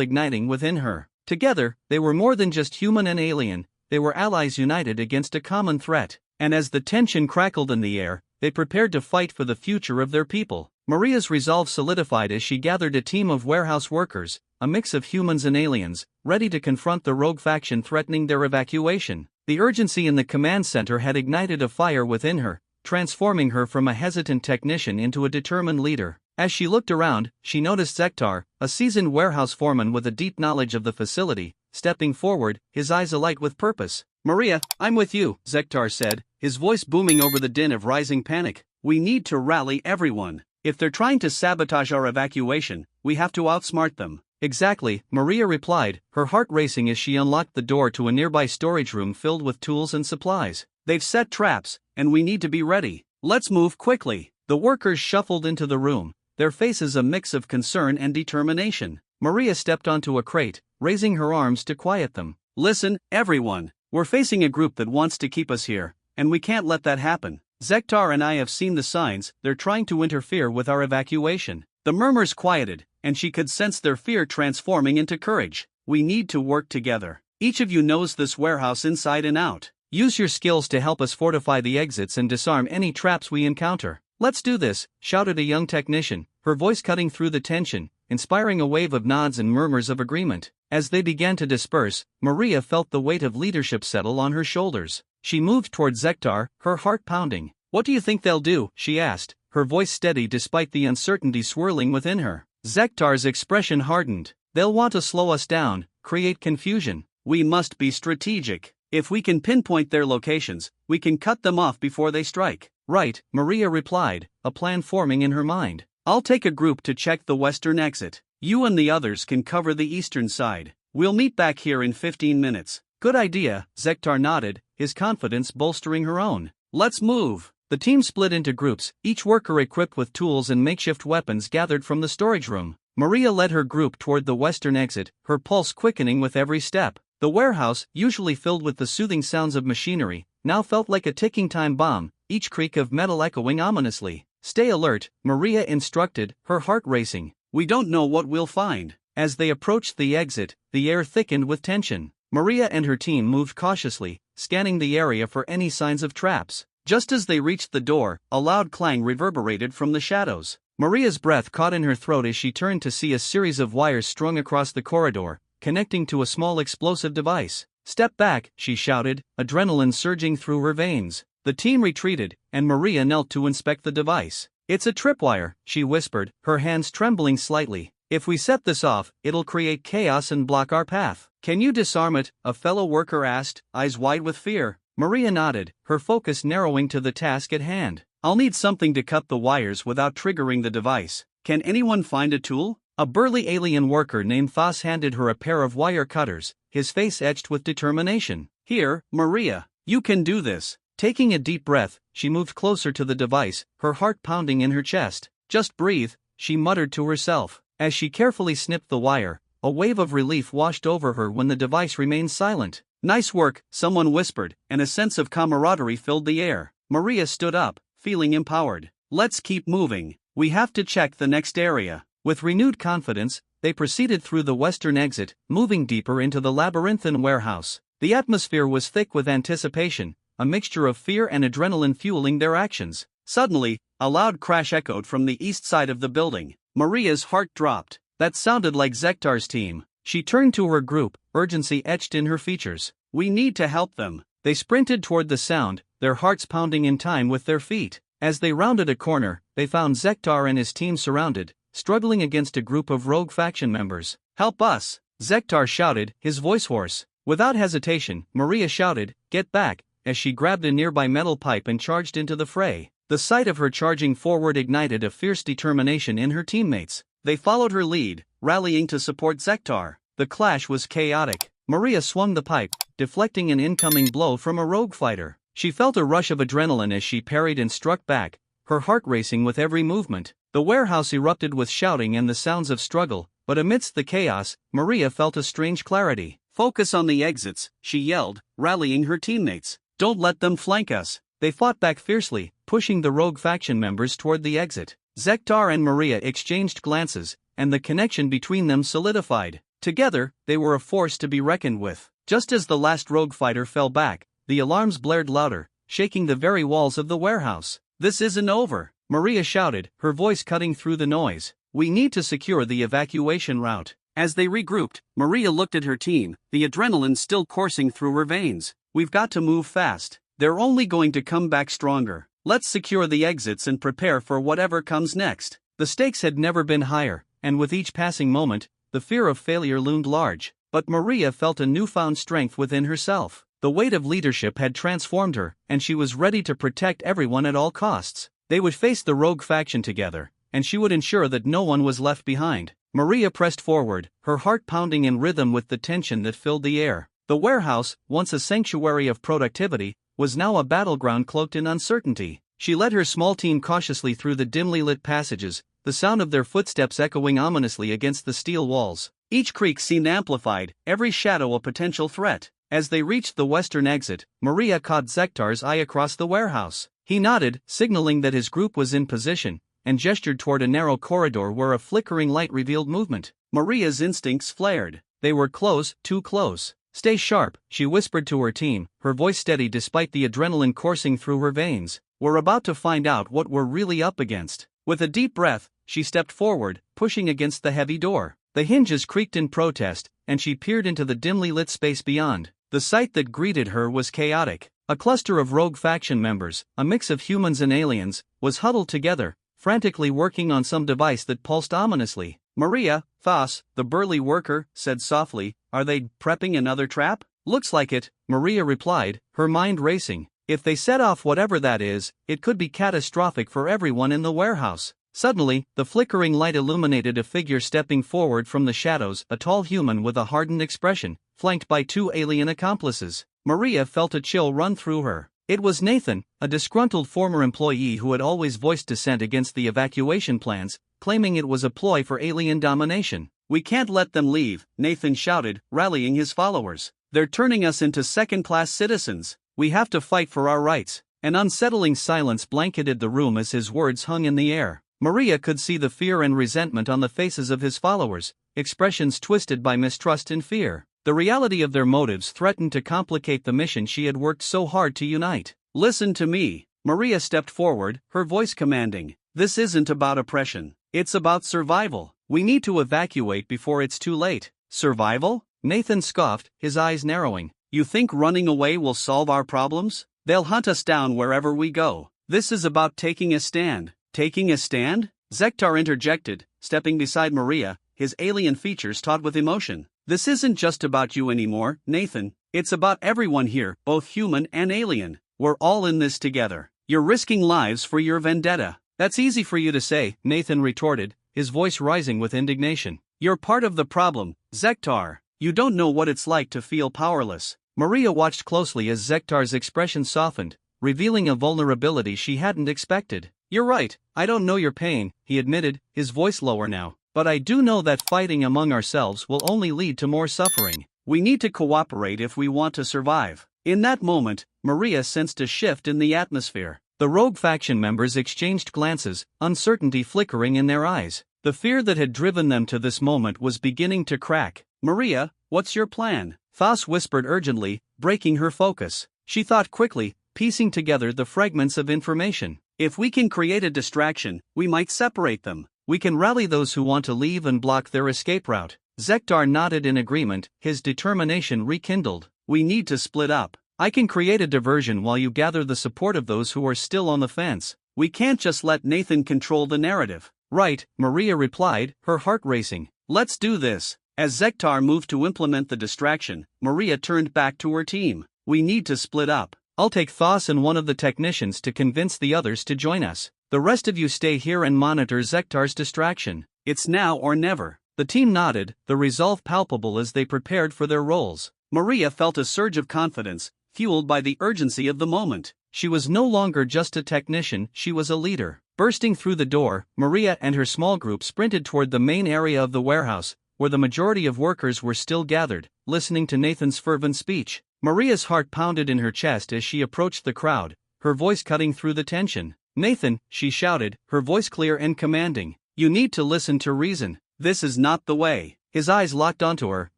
igniting within her. Together, they were more than just human and alien, they were allies united against a common threat. And as the tension crackled in the air, they prepared to fight for the future of their people. Maria's resolve solidified as she gathered a team of warehouse workers, a mix of humans and aliens, ready to confront the rogue faction threatening their evacuation. The urgency in the command center had ignited a fire within her, transforming her from a hesitant technician into a determined leader. As she looked around, she noticed Zektar, a seasoned warehouse foreman with a deep knowledge of the facility, stepping forward, his eyes alight with purpose. "Maria, I'm with you," Zektar said, his voice booming over the din of rising panic. "We need to rally everyone. If they're trying to sabotage our evacuation, we have to outsmart them." "Exactly," Maria replied, her heart racing as she unlocked the door to a nearby storage room filled with tools and supplies. "They've set traps, and we need to be ready. Let's move quickly." The workers shuffled into the room, their faces a mix of concern and determination. Maria stepped onto a crate, raising her arms to quiet them. "Listen, everyone, we're facing a group that wants to keep us here, and we can't let that happen. Zektar and I have seen the signs, they're trying to interfere with our evacuation." The murmurs quieted, and she could sense their fear transforming into courage. "We need to work together. Each of you knows this warehouse inside and out. Use your skills to help us fortify the exits and disarm any traps we encounter." "Let's do this," shouted a young technician, her voice cutting through the tension, inspiring a wave of nods and murmurs of agreement. As they began to disperse, Maria felt the weight of leadership settle on her shoulders. She moved toward Zektar, her heart pounding. "What do you think they'll do?" she asked, her voice steady despite the uncertainty swirling within her. Zektar's expression hardened. "They'll want to slow us down, create confusion. We must be strategic. If we can pinpoint their locations, we can cut them off before they strike." "Right," Maria replied, a plan forming in her mind. "I'll take a group to check the western exit. You and the others can cover the eastern side. We'll meet back here in 15 minutes. "Good idea," Zektar nodded, his confidence bolstering her own. "Let's move." The team split into groups, each worker equipped with tools and makeshift weapons gathered from the storage room. Maria led her group toward the western exit, her pulse quickening with every step. The warehouse, usually filled with the soothing sounds of machinery, now felt like a ticking time bomb, each creak of metal echoing ominously. "Stay alert," Maria instructed, her heart racing. "We don't know what we'll find." As they approached the exit, the air thickened with tension. Maria and her team moved cautiously, scanning the area for any signs of traps. Just as they reached the door, a loud clang reverberated from the shadows. Maria's breath caught in her throat as she turned to see a series of wires strung across the corridor, connecting to a small explosive device. "Step back," she shouted, adrenaline surging through her veins. The team retreated, and Maria knelt to inspect the device. "It's a tripwire," she whispered, her hands trembling slightly. "If we set this off, it'll create chaos and block our path." "Can you disarm it?" a fellow worker asked, eyes wide with fear. Maria nodded, her focus narrowing to the task at hand. "I'll need something to cut the wires without triggering the device. Can anyone find a tool?" A burly alien worker named Thas handed her a pair of wire cutters, his face etched with determination. "Here, Maria, you can do this." Taking a deep breath, she moved closer to the device, her heart pounding in her chest. "Just breathe," she muttered to herself. As she carefully snipped the wire, a wave of relief washed over her when the device remained silent. "Nice work," someone whispered, and a sense of camaraderie filled the air. Maria stood up, feeling empowered. "Let's keep moving. We have to check the next area." With renewed confidence, they proceeded through the western exit, moving deeper into the labyrinthine warehouse. The atmosphere was thick with anticipation, a mixture of fear and adrenaline fueling their actions. Suddenly, a loud crash echoed from the east side of the building. Maria's heart dropped. That sounded like Zektar's team. She turned to her group, urgency etched in her features. "We need to help them." They sprinted toward the sound, their hearts pounding in time with their feet. As they rounded a corner, they found Zektar and his team surrounded, struggling against a group of rogue faction members. "Help us!" Zektar shouted, his voice hoarse. Without hesitation, Maria shouted, "Get back," as she grabbed a nearby metal pipe and charged into the fray. The sight of her charging forward ignited a fierce determination in her teammates. They followed her lead, rallying to support Zektar. The clash was chaotic. Maria swung the pipe, deflecting an incoming blow from a rogue fighter. She felt a rush of adrenaline as she parried and struck back, her heart racing with every movement. The warehouse erupted with shouting and the sounds of struggle, but amidst the chaos, Maria felt a strange clarity. "Focus on the exits," she yelled, rallying her teammates. "Don't let them flank us." They fought back fiercely, pushing the rogue faction members toward the exit. Zektar and Maria exchanged glances, and the connection between them solidified. Together, they were a force to be reckoned with. Just as the last rogue fighter fell back, the alarms blared louder, shaking the very walls of the warehouse. "This isn't over," Maria shouted, her voice cutting through the noise. "We need to secure the evacuation route." As they regrouped, Maria looked at her team, the adrenaline still coursing through her veins. "We've got to move fast. They're only going to come back stronger. Let's secure the exits and prepare for whatever comes next." The stakes had never been higher, and with each passing moment, the fear of failure loomed large. But Maria felt a newfound strength within herself. The weight of leadership had transformed her, and she was ready to protect everyone at all costs. They would face the rogue faction together, and she would ensure that no one was left behind. Maria pressed forward, her heart pounding in rhythm with the tension that filled the air. The warehouse, once a sanctuary of productivity, was now a battleground cloaked in uncertainty. She led her small team cautiously through the dimly lit passages, the sound of their footsteps echoing ominously against the steel walls. Each creak seemed amplified, every shadow a potential threat. As they reached the western exit, Maria caught Zektar's eye across the warehouse. He nodded, signaling that his group was in position, and gestured toward a narrow corridor where a flickering light revealed movement. Maria's instincts flared. They were close, too close. "Stay sharp," she whispered to her team, her voice steady despite the adrenaline coursing through her veins. "We're about to find out what we're really up against." With a deep breath, she stepped forward, pushing against the heavy door. The hinges creaked in protest, and she peered into the dimly lit space beyond. The sight that greeted her was chaotic. A cluster of rogue faction members, a mix of humans and aliens, was huddled together, frantically working on some device that pulsed ominously. "Maria, Thas, the burly worker, said softly, "Are they prepping another trap?" "Looks like it," Maria replied, her mind racing. "If they set off whatever that is, it could be catastrophic for everyone in the warehouse." Suddenly, the flickering light illuminated a figure stepping forward from the shadows, a tall human with a hardened expression, flanked by two alien accomplices. Maria felt a chill run through her. It was Nathan, a disgruntled former employee who had always voiced dissent against the evacuation plans, claiming it was a ploy for alien domination. "We can't let them leave," Nathan shouted, rallying his followers. "They're turning us into second-class citizens. We have to fight for our rights." An unsettling silence blanketed the room as his words hung in the air. Maria could see the fear and resentment on the faces of his followers, expressions twisted by mistrust and fear. The reality of their motives threatened to complicate the mission she had worked so hard to unite. "Listen to me." Maria stepped forward, her voice commanding. "This isn't about oppression. It's about survival. We need to evacuate before it's too late." "Survival?" Nathan scoffed, his eyes narrowing. "You think running away will solve our problems? They'll hunt us down wherever we go. This is about taking a stand." "Taking a stand?" Zektar interjected, stepping beside Maria, his alien features taut with emotion. "This isn't just about you anymore, Nathan. It's about everyone here, both human and alien. We're all in this together. You're risking lives for your vendetta." "That's easy for you to say," Nathan retorted, his voice rising with indignation. "You're part of the problem, Zektar. You don't know what it's like to feel powerless." Maria watched closely as Zektar's expression softened, revealing a vulnerability she hadn't expected. "You're right, I don't know your pain," he admitted, his voice lower now. "But I do know that fighting among ourselves will only lead to more suffering. We need to cooperate if we want to survive." In that moment, Maria sensed a shift in the atmosphere. The rogue faction members exchanged glances, uncertainty flickering in their eyes. The fear that had driven them to this moment was beginning to crack. "Maria, what's your plan?" Thas whispered urgently, breaking her focus. She thought quickly, piecing together the fragments of information. "If we can create a distraction, we might separate them. We can rally those who want to leave and block their escape route." Zektar nodded in agreement, his determination rekindled. "We need to split up. I can create a diversion while you gather the support of those who are still on the fence. We can't just let Nathan control the narrative." "Right," Maria replied, her heart racing. "Let's do this." As Zektar moved to implement the distraction, Maria turned back to her team. "We need to split up. I'll take Thas and one of the technicians to convince the others to join us. The rest of you stay here and monitor Zektar's distraction. It's now or never." The team nodded, the resolve palpable as they prepared for their roles. Maria felt a surge of confidence, fueled by the urgency of the moment. She was no longer just a technician, she was a leader. Bursting through the door, Maria and her small group sprinted toward the main area of the warehouse, where the majority of workers were still gathered, listening to Nathan's fervent speech. Maria's heart pounded in her chest as she approached the crowd, her voice cutting through the tension. Nathan, she shouted, her voice clear and commanding. You need to listen to reason. This is not the way. His eyes locked onto her,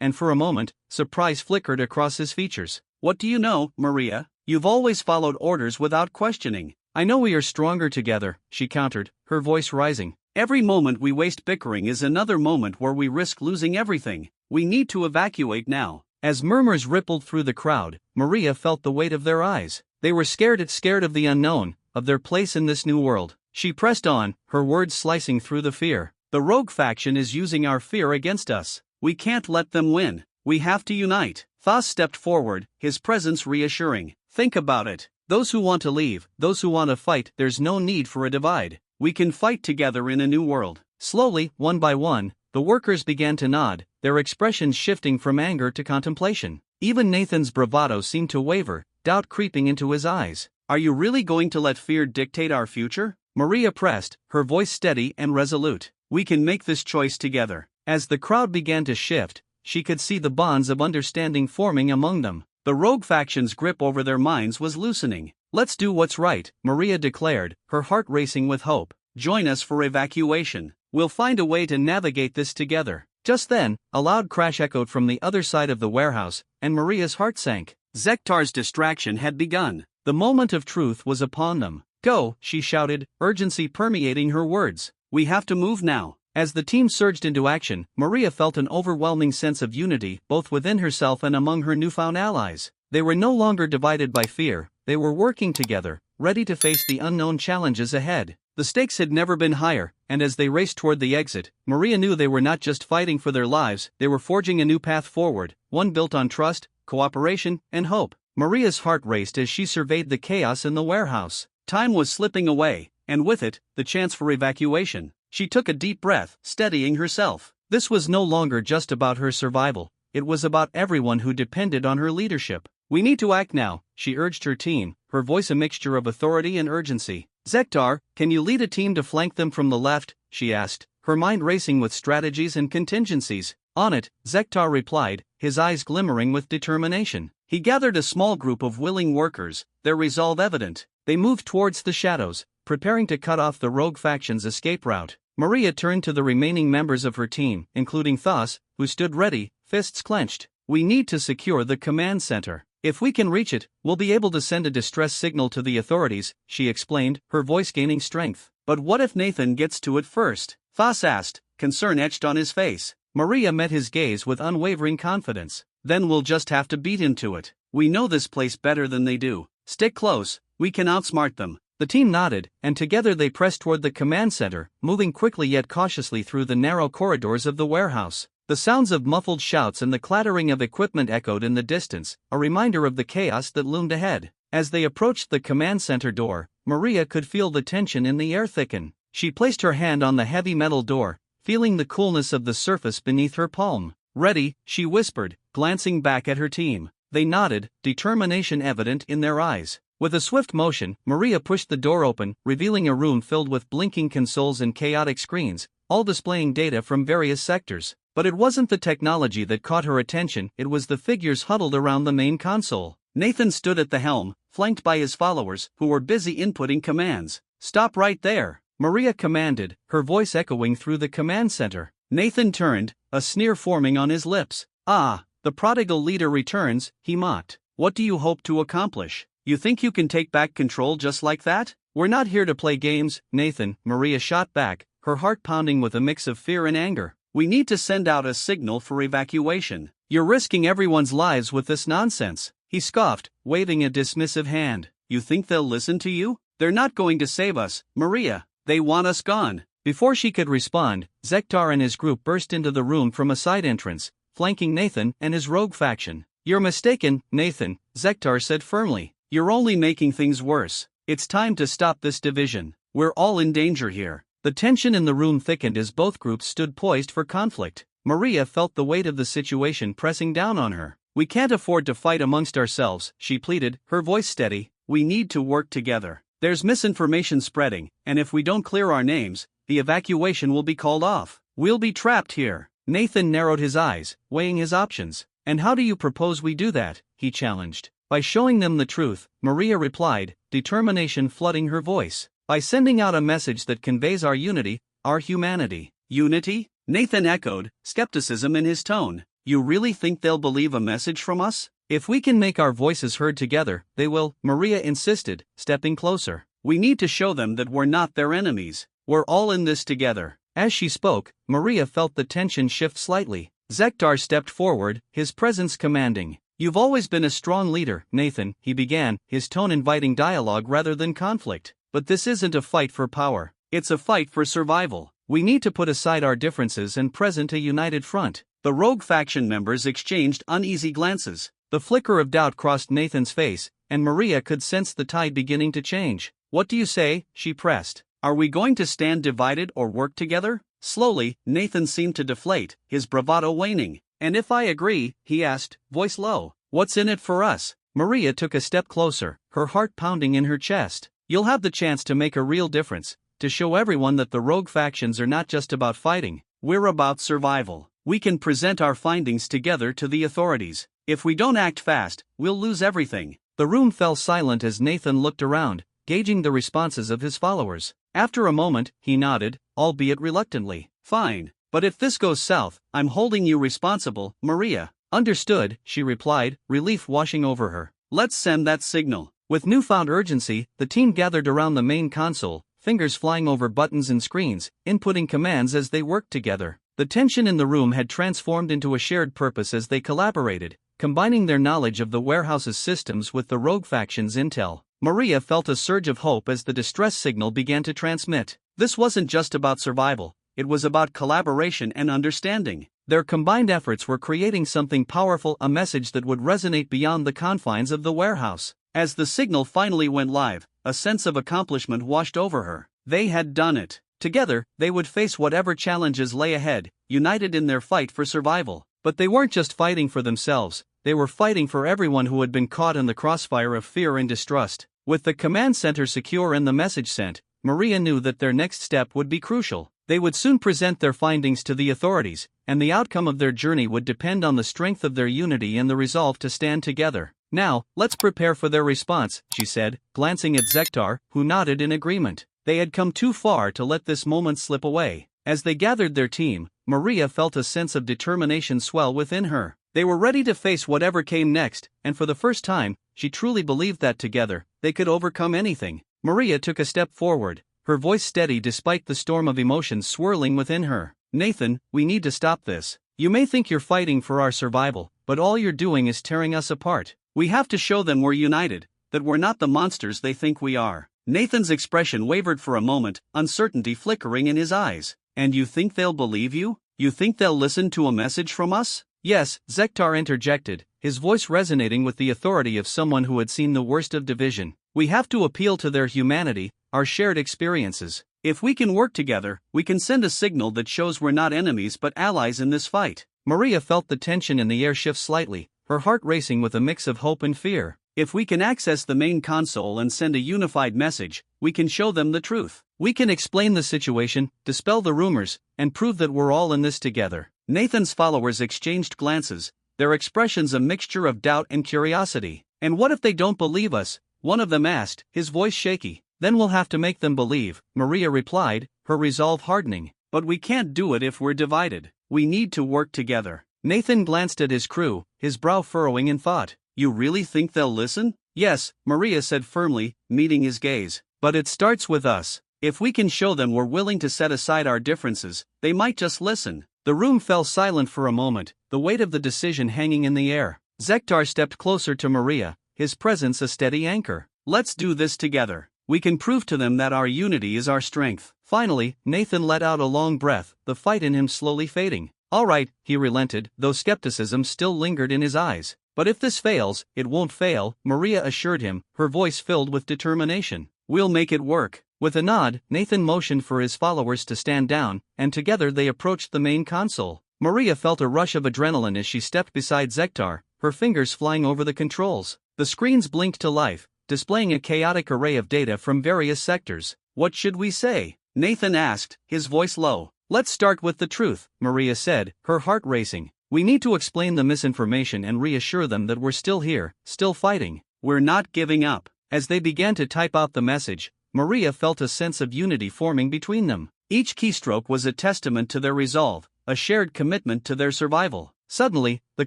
and for a moment, surprise flickered across his features. What do you know, Maria? You've always followed orders without questioning. I know we are stronger together, she countered, her voice rising. Every moment we waste bickering is another moment where we risk losing everything. We need to evacuate now. As murmurs rippled through the crowd, Maria felt the weight of their eyes. They were scared of the unknown, of their place in this new world. She pressed on, her words slicing through the fear. The rogue faction is using our fear against us. We can't let them win. We have to unite. Thas stepped forward, his presence reassuring. Think about it. Those who want to leave, those who want to fight, there's no need for a divide. We can fight together in a new world. Slowly, one by one, the workers began to nod, their expressions shifting from anger to contemplation. Even Nathan's bravado seemed to waver, doubt creeping into his eyes. Are you really going to let fear dictate our future? Maria pressed, her voice steady and resolute. We can make this choice together. As the crowd began to shift, she could see the bonds of understanding forming among them. The rogue faction's grip over their minds was loosening. Let's do what's right, Maria declared, her heart racing with hope. Join us for evacuation. We'll find a way to navigate this together. Just then, a loud crash echoed from the other side of the warehouse, and Maria's heart sank. Zektar's distraction had begun. The moment of truth was upon them. Go, she shouted, urgency permeating her words. We have to move now. As the team surged into action, Maria felt an overwhelming sense of unity, both within herself and among her newfound allies. They were no longer divided by fear, they were working together, ready to face the unknown challenges ahead. The stakes had never been higher, and as they raced toward the exit, Maria knew they were not just fighting for their lives, they were forging a new path forward, one built on trust, cooperation, and hope. Maria's heart raced as she surveyed the chaos in the warehouse. Time was slipping away, and with it, the chance for evacuation. She took a deep breath, steadying herself. This was no longer just about her survival, it was about everyone who depended on her leadership. We need to act now, she urged her team, her voice a mixture of authority and urgency. Zektar, can you lead a team to flank them from the left? She asked, her mind racing with strategies and contingencies. On it, Zektar replied, his eyes glimmering with determination. He gathered a small group of willing workers, their resolve evident. They moved towards the shadows, preparing to cut off the rogue faction's escape route. Maria turned to the remaining members of her team, including Thas, who stood ready, fists clenched. We need to secure the command center. If we can reach it, we'll be able to send a distress signal to the authorities, she explained, her voice gaining strength. But what if Nathan gets to it first? Thas asked, concern etched on his face. Maria met his gaze with unwavering confidence. Then we'll just have to beat him to it. We know this place better than they do. Stick close, we can outsmart them. The team nodded, and together they pressed toward the command center, moving quickly yet cautiously through the narrow corridors of the warehouse. The sounds of muffled shouts and the clattering of equipment echoed in the distance, a reminder of the chaos that loomed ahead. As they approached the command center door, Maria could feel the tension in the air thicken. She placed her hand on the heavy metal door, feeling the coolness of the surface beneath her palm. Ready, she whispered, glancing back at her team. They nodded, determination evident in their eyes. With a swift motion, Maria pushed the door open, revealing a room filled with blinking consoles and chaotic screens, all displaying data from various sectors. But it wasn't the technology that caught her attention, it was the figures huddled around the main console. Nathan stood at the helm, flanked by his followers, who were busy inputting commands. Stop right there, Maria commanded, her voice echoing through the command center. Nathan turned, a sneer forming on his lips. Ah, the prodigal leader returns, he mocked. What do you hope to accomplish? You think you can take back control just like that? We're not here to play games, Nathan, Maria shot back, her heart pounding with a mix of fear and anger. We need to send out a signal for evacuation. You're risking everyone's lives with this nonsense, he scoffed, waving a dismissive hand. You think they'll listen to you? They're not going to save us, Maria. They want us gone. Before she could respond, Zektar and his group burst into the room from a side entrance, flanking Nathan and his rogue faction. You're mistaken, Nathan, Zektar said firmly. You're only making things worse. It's time to stop this division. We're all in danger here. The tension in the room thickened as both groups stood poised for conflict. Maria felt the weight of the situation pressing down on her. We can't afford to fight amongst ourselves, she pleaded, her voice steady. We need to work together. There's misinformation spreading, and if we don't clear our names, the evacuation will be called off. We'll be trapped here. Nathan narrowed his eyes, weighing his options. And how do you propose we do that? He challenged. By showing them the truth, Maria replied, determination flooding her voice. By sending out a message that conveys our unity, our humanity. Unity? Nathan echoed, skepticism in his tone. You really think they'll believe a message from us? If we can make our voices heard together, they will, Maria insisted, stepping closer. We need to show them that we're not their enemies. We're all in this together. As she spoke, Maria felt the tension shift slightly. Zektar stepped forward, his presence commanding. You've always been a strong leader, Nathan, he began, his tone inviting dialogue rather than conflict. But this isn't a fight for power. It's a fight for survival. We need to put aside our differences and present a united front. The rogue faction members exchanged uneasy glances. The flicker of doubt crossed Nathan's face, and Maria could sense the tide beginning to change. What do you say? She pressed. Are we going to stand divided or work together? Slowly, Nathan seemed to deflate, his bravado waning. And if I agree, he asked, voice low, what's in it for us? Maria took a step closer, her heart pounding in her chest. You'll have the chance to make a real difference, to show everyone that the rogue factions are not just about fighting. We're about survival. We can present our findings together to the authorities. If we don't act fast, we'll lose everything. The room fell silent as Nathan looked around, gauging the responses of his followers. After a moment, he nodded, albeit reluctantly. Fine, but if this goes south, I'm holding you responsible, Maria. Understood, she replied, relief washing over her. Let's send that signal. With newfound urgency, the team gathered around the main console, fingers flying over buttons and screens, inputting commands as they worked together. The tension in the room had transformed into a shared purpose as they collaborated, combining their knowledge of the warehouse's systems with the rogue faction's intel. Maria felt a surge of hope as the distress signal began to transmit. This wasn't just about survival, it was about collaboration and understanding. Their combined efforts were creating something powerful, a message that would resonate beyond the confines of the warehouse. As the signal finally went live, a sense of accomplishment washed over her. They had done it. Together, they would face whatever challenges lay ahead, united in their fight for survival. But they weren't just fighting for themselves, they were fighting for everyone who had been caught in the crossfire of fear and distrust. With the command center secure and the message sent, Maria knew that their next step would be crucial. They would soon present their findings to the authorities, and the outcome of their journey would depend on the strength of their unity and the resolve to stand together. Now, let's prepare for their response, she said, glancing at Zektar, who nodded in agreement. They had come too far to let this moment slip away. As they gathered their team, Maria felt a sense of determination swell within her. They were ready to face whatever came next, and for the first time, she truly believed that together, they could overcome anything. Maria took a step forward, her voice steady despite the storm of emotions swirling within her. Nathan, we need to stop this. You may think you're fighting for our survival, but all you're doing is tearing us apart. We have to show them we're united, that we're not the monsters they think we are. Nathan's expression wavered for a moment, uncertainty flickering in his eyes. And you think they'll believe you? You think they'll listen to a message from us? Yes, Zektar interjected, his voice resonating with the authority of someone who had seen the worst of division. We have to appeal to their humanity, our shared experiences. If we can work together, we can send a signal that shows we're not enemies but allies in this fight. Maria felt the tension in the air shift slightly, her heart racing with a mix of hope and fear. If we can access the main console and send a unified message, we can show them the truth. We can explain the situation, dispel the rumors, and prove that we're all in this together. Nathan's followers exchanged glances, their expressions a mixture of doubt and curiosity. And what if they don't believe us? One of them asked, his voice shaky. Then we'll have to make them believe, Maria replied, her resolve hardening. But we can't do it if we're divided. We need to work together. Nathan glanced at his crew, his brow furrowing in thought. You really think they'll listen? Yes, Maria said firmly, meeting his gaze. But it starts with us. If we can show them we're willing to set aside our differences, they might just listen. The room fell silent for a moment, the weight of the decision hanging in the air. Zektar stepped closer to Maria, his presence a steady anchor. Let's do this together. We can prove to them that our unity is our strength. Finally, Nathan let out a long breath, the fight in him slowly fading. All right, he relented, though skepticism still lingered in his eyes. But if this fails, it won't fail, Maria assured him, her voice filled with determination. We'll make it work. With a nod, Nathan motioned for his followers to stand down, and together they approached the main console. Maria felt a rush of adrenaline as she stepped beside Zektar, her fingers flying over the controls. The screens blinked to life, displaying a chaotic array of data from various sectors. What should we say? Nathan asked, his voice low. Let's start with the truth, Maria said, her heart racing. We need to explain the misinformation and reassure them that we're still here, still fighting. We're not giving up. As they began to type out the message, Maria felt a sense of unity forming between them. Each keystroke was a testament to their resolve, a shared commitment to their survival. Suddenly, the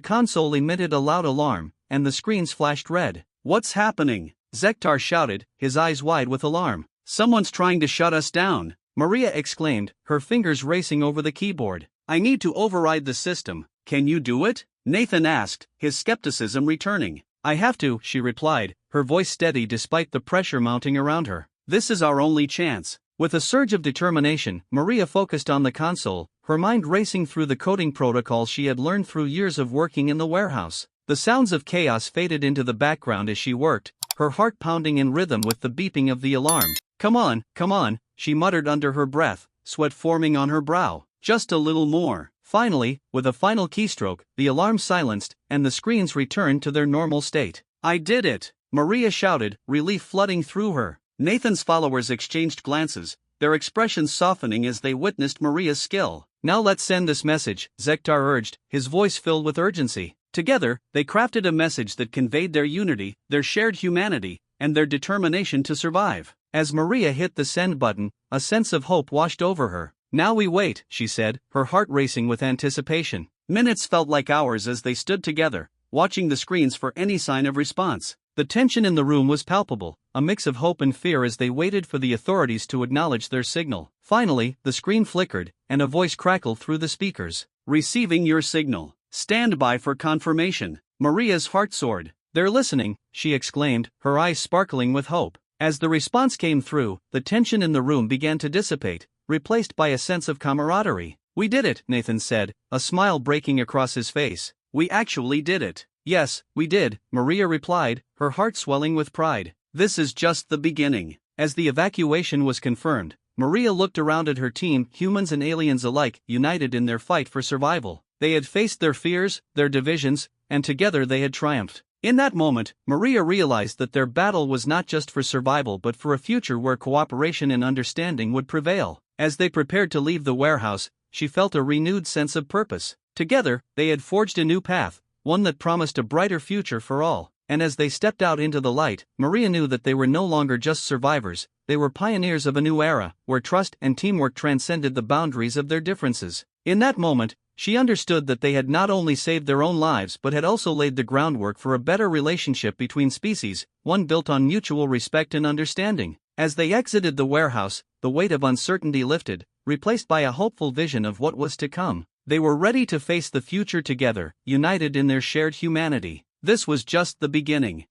console emitted a loud alarm, and the screens flashed red. "What's happening?" Zektar shouted, his eyes wide with alarm. "Someone's trying to shut us down," Maria exclaimed, her fingers racing over the keyboard. "I need to override the system. Can you do it?" Nathan asked, his skepticism returning. "I have to," she replied, her voice steady despite the pressure mounting around her. "This is our only chance." With a surge of determination, Maria focused on the console, her mind racing through the coding protocols she had learned through years of working in the warehouse. The sounds of chaos faded into the background as she worked, her heart pounding in rhythm with the beeping of the alarm. Come on," she muttered under her breath, sweat forming on her brow. "Just a little more." Finally, with a final keystroke, the alarm silenced, and the screens returned to their normal state. "I did it!" Maria shouted, relief flooding through her. Nathan's followers exchanged glances, their expressions softening as they witnessed Maria's skill. "Now let's send this message," Zektar urged, his voice filled with urgency. Together, they crafted a message that conveyed their unity, their shared humanity, and their determination to survive. As Maria hit the send button, a sense of hope washed over her. "Now we wait," she said, her heart racing with anticipation. Minutes felt like hours as they stood together, watching the screens for any sign of response. The tension in the room was palpable, a mix of hope and fear as they waited for the authorities to acknowledge their signal. Finally, the screen flickered, and a voice crackled through the speakers. "Receiving your signal. Stand by for confirmation." Maria's heart soared. "They're listening," she exclaimed, her eyes sparkling with hope. As the response came through, the tension in the room began to dissipate, replaced by a sense of camaraderie. "We did it," Nathan said, a smile breaking across his face. "We actually did it." "Yes, we did," Maria replied, her heart swelling with pride. "This is just the beginning." As the evacuation was confirmed, Maria looked around at her team, humans and aliens alike, united in their fight for survival. They had faced their fears, their divisions, and together they had triumphed. In that moment, Maria realized that their battle was not just for survival but for a future where cooperation and understanding would prevail. As they prepared to leave the warehouse, she felt a renewed sense of purpose. Together, they had forged a new path, one that promised a brighter future for all. And as they stepped out into the light, Maria knew that they were no longer just survivors, they were pioneers of a new era, where trust and teamwork transcended the boundaries of their differences. In that moment, she understood that they had not only saved their own lives but had also laid the groundwork for a better relationship between species, one built on mutual respect and understanding. As they exited the warehouse, the weight of uncertainty lifted, replaced by a hopeful vision of what was to come. They were ready to face the future together, united in their shared humanity. This was just the beginning.